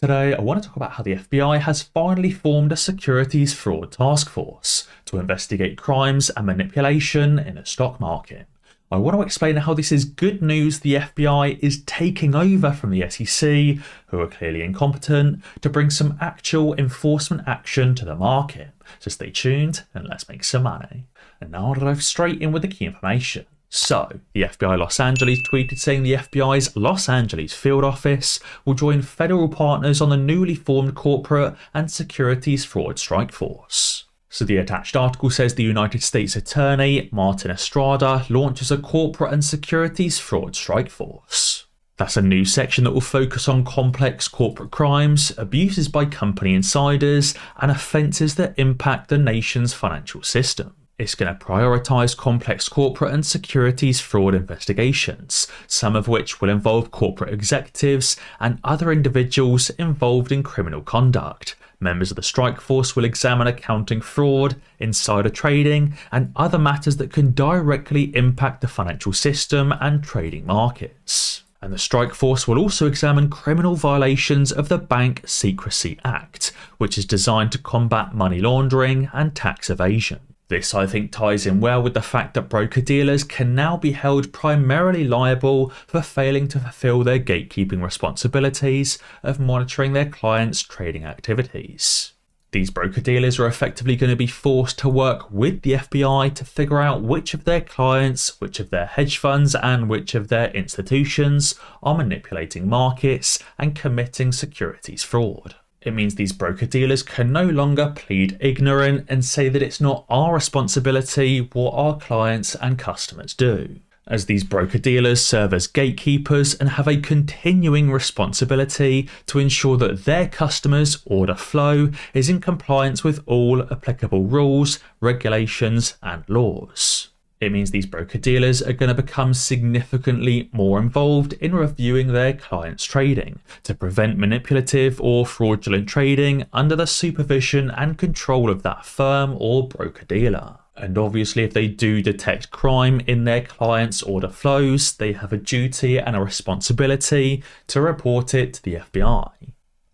Today, I want to talk about how the FBI has finally formed a securities fraud task force to investigate crimes and manipulation in the stock market. I want to explain how this is good news the FBI is taking over from the SEC, who are clearly incompetent, to bring some actual enforcement action to the market. So stay tuned and let's make some money. And now I'll dive straight in with the key information. So, the FBI Los Angeles tweeted saying the FBI's Los Angeles field office will join federal partners on the newly formed corporate and securities fraud strike force. So the attached article says the United States Attorney, Martin Estrada, launches a corporate and securities fraud strike force. That's a new section that will focus on complex corporate crimes, abuses by company insiders, and offences that impact the nation's financial system. It's going to prioritise complex corporate and securities fraud investigations, some of which will involve corporate executives and other individuals involved in criminal conduct. Members of the strike force will examine accounting fraud, insider trading, and other matters that can directly impact the financial system and trading markets. And the strike force will also examine criminal violations of the Bank Secrecy Act, which is designed to combat money laundering and tax evasion. This, I think, ties in well with the fact that broker-dealers can now be held primarily liable for failing to fulfill their gatekeeping responsibilities of monitoring their clients' trading activities. These broker-dealers are effectively going to be forced to work with the FBI to figure out which of their clients, which of their hedge funds, and which of their institutions are manipulating markets and committing securities fraud. It means these broker-dealers can no longer plead ignorant and say that it's not our responsibility what our clients and customers do, as these broker-dealers serve as gatekeepers and have a continuing responsibility to ensure that their customers' order flow is in compliance with all applicable rules, regulations, and laws. It means these broker-dealers are going to become significantly more involved in reviewing their clients' trading to prevent manipulative or fraudulent trading under the supervision and control of that firm or broker-dealer. And obviously, if they do detect crime in their clients' order flows, they have a duty and a responsibility to report it to the FBI.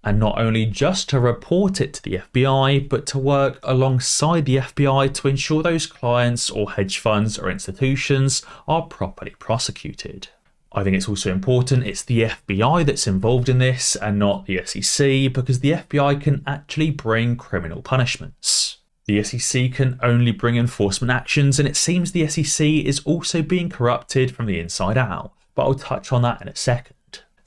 And not only just to report it to the FBI, but to work alongside the FBI to ensure those clients or hedge funds or institutions are properly prosecuted. I think it's also important it's the FBI that's involved in this and not the SEC, because the FBI can actually bring criminal punishments. The SEC can only bring enforcement actions, and it seems the SEC is also being corrupted from the inside out, but I'll touch on that in a second.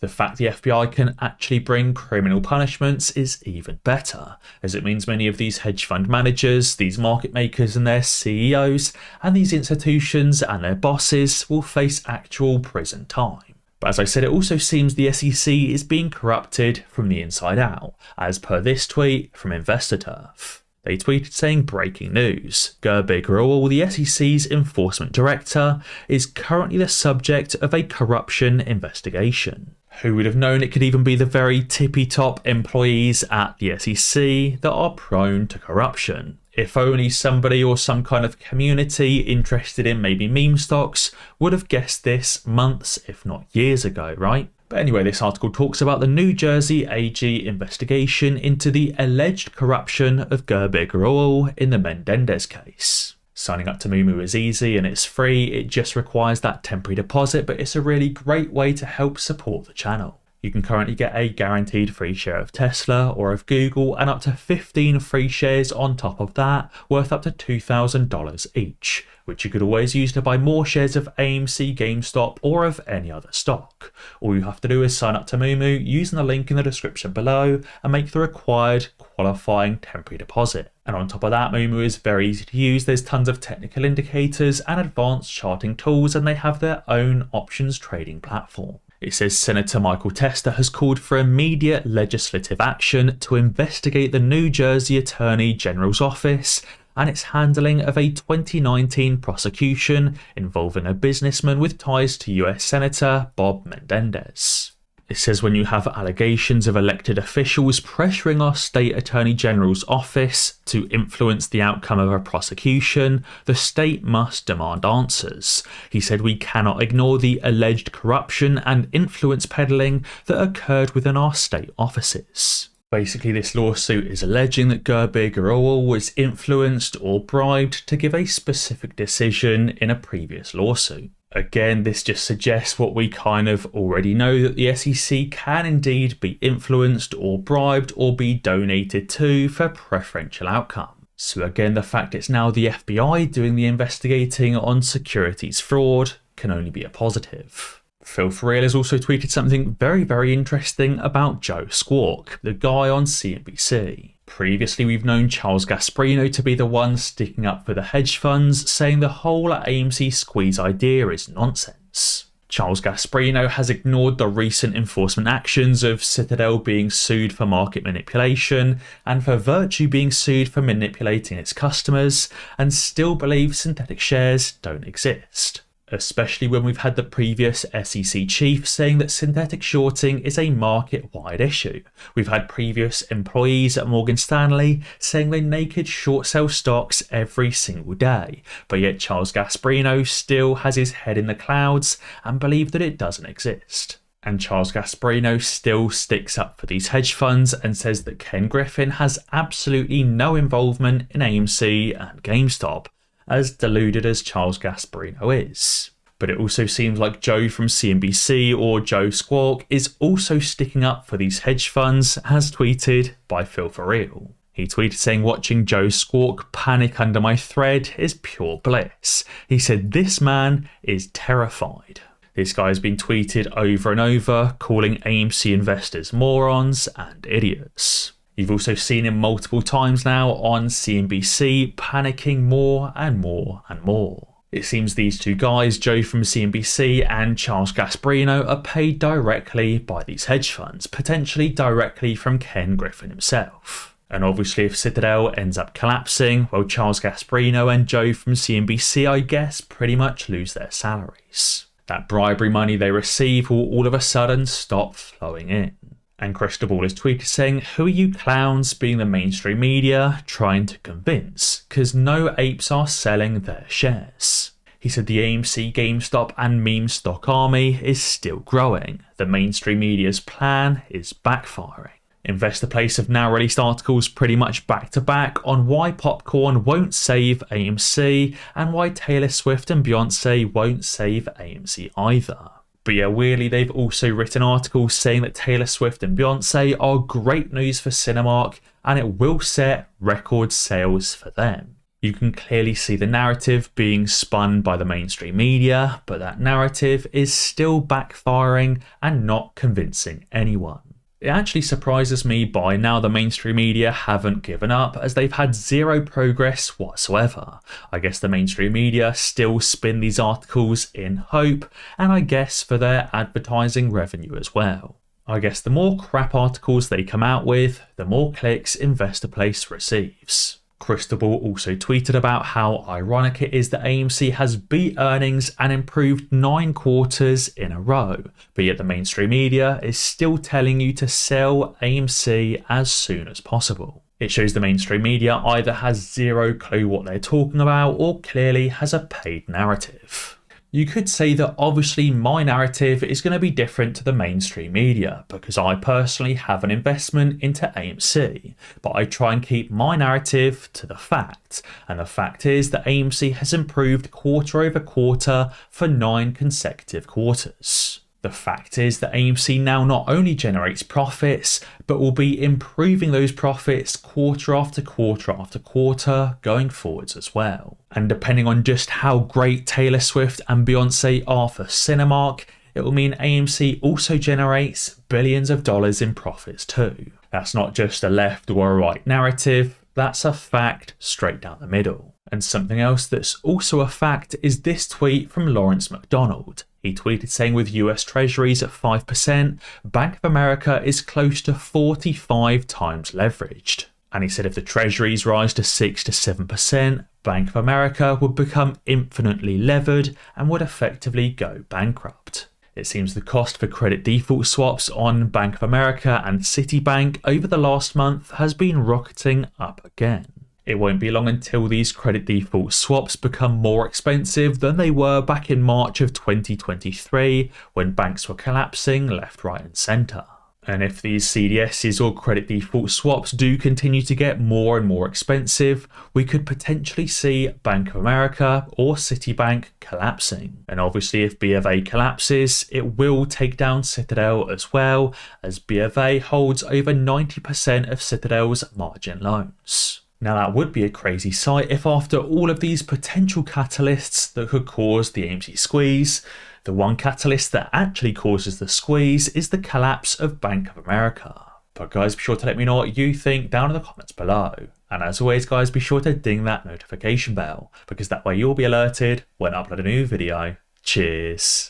The fact the FBI can actually bring criminal punishments is even better, as it means many of these hedge fund managers, these market makers and their CEOs, and these institutions and their bosses will face actual prison time. But as I said, it also seems the SEC is being corrupted from the inside out, as per this tweet from InvestorTurf. They tweeted saying, breaking news, Gerber Rowell, the SEC's enforcement director, is currently the subject of a corruption investigation. Who would have known it could even be the very tippy-top employees at the SEC that are prone to corruption? If only somebody or some kind of community interested in maybe meme stocks would have guessed this months, if not years ago, right? But anyway, this article talks about the New Jersey AG investigation into the alleged corruption of Gerber Rowell in the Menendez case. Signing up to Moomoo is easy and it's free, it just requires that temporary deposit, but it's a really great way to help support the channel. You can currently get a guaranteed free share of Tesla or of Google and up to 15 free shares on top of that, worth up to $2,000 each, which you could always use to buy more shares of AMC, GameStop or of any other stock. All you have to do is sign up to Moomoo using the link in the description below and make the required qualifying temporary deposit. And on top of that, Moomoo is very easy to use. There's tons of technical indicators and advanced charting tools, and they have their own options trading platform. It says Senator Michael Tester has called for immediate legislative action to investigate the New Jersey Attorney General's office and its handling of a 2019 prosecution involving a businessman with ties to US Senator Bob Menendez. It says when you have allegations of elected officials pressuring our state attorney general's office to influence the outcome of a prosecution, the state must demand answers. He said we cannot ignore the alleged corruption and influence peddling that occurred within our state offices. Basically, this lawsuit is alleging that Gerbig Aurel was influenced or bribed to give a specific decision in a previous lawsuit. Again, this just suggests what we kind of already know, that the SEC can indeed be influenced or bribed or be donated to for preferential outcome. So again, the fact it's now the FBI doing the investigating on securities fraud can only be a positive. Phil For Real has also tweeted something very interesting about Joe Squawk, the guy on CNBC. Previously, we've known Charles Gasparino to be the one sticking up for the hedge funds, saying the whole AMC squeeze idea is nonsense. Charles Gasparino has ignored the recent enforcement actions of Citadel being sued for market manipulation and for Virtue being sued for manipulating its customers, and still believes synthetic shares don't exist. Especially when we've had the previous SEC chief saying that synthetic shorting is a market-wide issue. We've had previous employees at Morgan Stanley saying they naked short sell stocks every single day, but yet Charles Gasparino still has his head in the clouds and believes that it doesn't exist. And Charles Gasparino still sticks up for these hedge funds and says that Ken Griffin has absolutely no involvement in AMC and GameStop, as deluded as Charles Gasparino is. But it also seems like Joe from CNBC, or Joe Squawk, is also sticking up for these hedge funds, as tweeted by Phil For Real. He tweeted saying, watching Joe Squawk panic under my thread is pure bliss. He said, this man is terrified. This guy has been tweeted over and over, calling AMC investors morons and idiots. You've also seen him multiple times now on CNBC panicking more and more and more. It seems these two guys, Joe from CNBC and Charles Gasparino, are paid directly by these hedge funds, potentially directly from Ken Griffin himself. And obviously if Citadel ends up collapsing, well, Charles Gasparino and Joe from CNBC, I guess, pretty much lose their salaries. That bribery money they receive will all of a sudden stop flowing in. And Crystal Ball is tweeted saying, who are you clowns being the mainstream media trying to convince? Because no apes are selling their shares. He said the AMC, GameStop and meme stock army is still growing. The mainstream media's plan is backfiring. InvestorPlace have now released articles pretty much back to back on why popcorn won't save AMC and why Taylor Swift and Beyonce won't save AMC either. But yeah, weirdly, they've also written articles saying that Taylor Swift and Beyonce are great news for Cinemark and it will set record sales for them. You can clearly see the narrative being spun by the mainstream media, but that narrative is still backfiring and not convincing anyone. It actually surprises me by now the mainstream media haven't given up, as they've had zero progress whatsoever. I guess the mainstream media still spin these articles in hope, and I guess for their advertising revenue as well. I guess the more crap articles they come out with, the more clicks InvestorPlace receives. Crystal Ball also tweeted about how ironic it is that AMC has beat earnings and improved 9 quarters in a row, but yet the mainstream media is still telling you to sell AMC as soon as possible. It shows the mainstream media either has zero clue what they're talking about or clearly has a paid narrative. You could say that obviously my narrative is going to be different to the mainstream media because I personally have an investment into AMC, but I try and keep my narrative to the fact, and the fact is that AMC has improved quarter over quarter for 9 consecutive quarters. The fact is that AMC now not only generates profits, but will be improving those profits quarter after quarter after quarter going forwards as well. And depending on just how great Taylor Swift and Beyonce are for Cinemark, it will mean AMC also generates billions of dollars in profits too. That's not just a left or a right narrative, that's a fact straight down the middle. And something else that's also a fact is this tweet from Lawrence McDonald. He tweeted saying with US Treasuries at 5%, Bank of America is close to 45 times leveraged. And he said if the Treasuries rise to 6 to 7%, Bank of America would become infinitely levered and would effectively go bankrupt. It seems the cost for credit default swaps on Bank of America and Citibank over the last month has been rocketing up again. It won't be long until these credit default swaps become more expensive than they were back in March of 2023 when banks were collapsing left, right and centre. And if these CDSs or credit default swaps do continue to get more and more expensive, we could potentially see Bank of America or Citibank collapsing. And obviously if B of A collapses, it will take down Citadel as well, as B of A holds over 90% of Citadel's margin loans. Now that would be a crazy sight if after all of these potential catalysts that could cause the AMC squeeze, the one catalyst that actually causes the squeeze is the collapse of Bank of America. But guys, be sure to let me know what you think down in the comments below. And as always guys, be sure to ding that notification bell, because that way you'll be alerted when I upload a new video. Cheers.